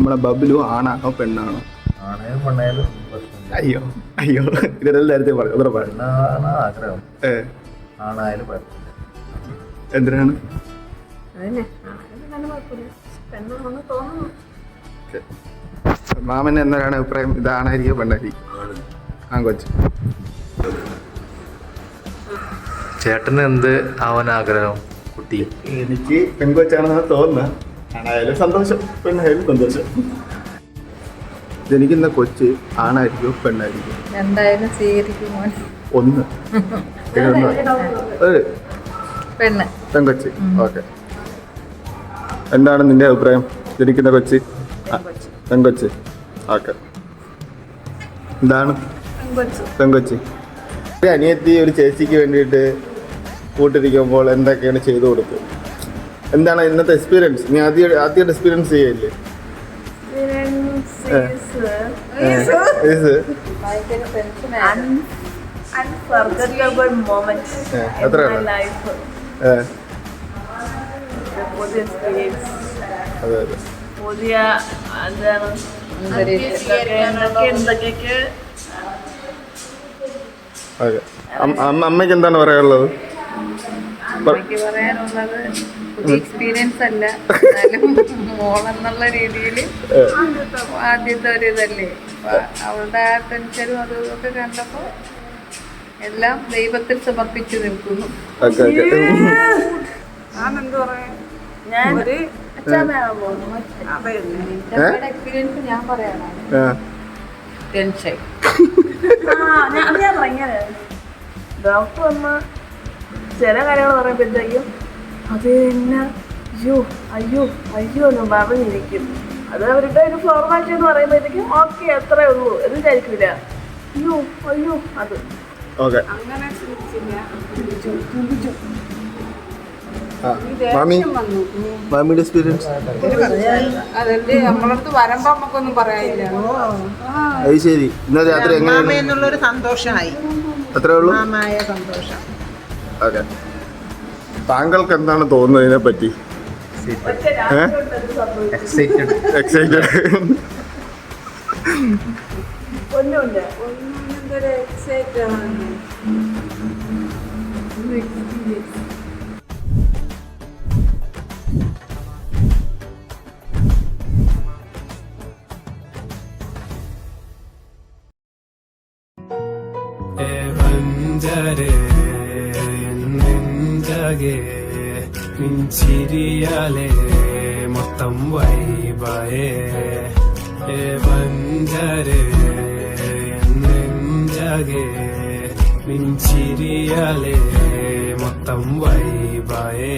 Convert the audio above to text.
നമ്മളെ ബബിലു ആണാണോ പെണ്ണാണോ? ആണേലും പെണ്ണായാലും അയ്യോ അയ്യോ ഇതെല്ലാം നേരത്തെ പറഞ്ഞു പെണ്ണാണ് ആഗ്രഹം. ആണായാലും കുഴപ്പമില്ല. എന്തിനാണ്? മാമന് എന്താണ് അഭിപ്രായം? ഇതാണായിരിക്കും പെണ്ണായിരിക്കും? ആ കൊച്ചു ചേട്ടന് എന്ത് ആവാൻ ആഗ്രഹം കുട്ടി? എനിക്ക് പെൺകൊച്ചാണെന്നാണ് തോന്നുന്നത്. ആണായാലും സന്തോഷം, പെണ്ണായാലും സന്തോഷം. ജനിക്കുന്ന കൊച്ച് ആണായിരിക്കും പെണ്ണായിരിക്കും? എന്തായാലും സ്വീകരിക്കും. ഒന്ന് പെണ്ണ്, പെൺകൊച്ച്. ഓക്കെ, എന്താണ് നിന്റെ അഭിപ്രായം? ജനിക്കുന്ന കൊച്ച് പെൺകൊച്ച്. ഓക്കെ, എന്താണ് പെൺകൊച്ച്? ഒരു അനിയത്തി ഒരു ചേച്ചിക്ക് വേണ്ടിയിട്ട് കൂട്ടിരിക്കുമ്പോൾ എന്തൊക്കെയാണ് ചെയ്തു കൊടുക്കുക? എന്താണ് ഇന്നത്തെ എക്സ്പീരിയൻസ്? നീ ആദ്യം എക്സ്പീരിയൻസ് ചെയ്യല്ലേ? unforgettable moment in my life. പുതിയ എക്സ്പീരിയൻസ്, പുതിയ എന്താണ് എന്തൊക്കെയൊക്കെ. അമ്മയ്ക്ക് എന്താണ് പറയാനുള്ളത്? എനിക്ക് പറയാനുള്ളത് പുതിയ എക്സ്പീരിയൻസ് അല്ല, എന്നാലും മോളെന്നുള്ള രീതിയിൽ ആദ്യത്തെ ഒരു ഇതല്ലേ. അവളുടെ ആ ടെൻഷനും അതും ഇതൊക്കെ കണ്ടപ്പോൾ എല്ലാം ദൈവത്തിൽ സമർപ്പിച്ചു നിൽക്കുന്നു. എക്സ്പീരിയൻസ് ഞാൻ പറയാനാണ്. ടെൻഷൻ ഡോക്ടർ വന്ന് ചില കാര്യങ്ങൾ പറയുമ്പോഴത്തേക്കും അത് തന്നെ അയ്യോ അയ്യോ അയ്യോ എന്ന് പറഞ്ഞിരിക്കും. അത് അവരുടെ ഒരു ഫോർമാലിറ്റി എന്ന് പറയുമ്പോഴത്തേക്കും ഓക്കെ അത്രേ ഉള്ളൂ എന്ന് വിചാരിക്കില്ല. അയ്യോ അയ്യോ അത് അങ്ങനെ മാമിയുടെ എക്സ്പീരിയൻസ് അതല്ലേ നമ്മളടുത്ത് വരുമ്പോ നമുക്കൊന്നും പറയാനില്ല. അത് ശരി. ഇന്നലെ രാത്രി എന്നുള്ളൊരു സന്തോഷമായി, അത്രേ ഉള്ളൂ. സന്തോഷം. ഓക്കെ, താങ്കൾക്ക് എന്താണ് തോന്നുന്നത് ഇതിനെ പറ്റി? എക്സൈറ്റഡ്. ഒന്നുമില്ല. മിഞ്ചിരിയാലേ മൊത്തം വൈബായേ വഞ്ചരേ നെഞ്ചാകെ മിഞ്ചിരിയാലേ മൊത്തം വൈബായേ.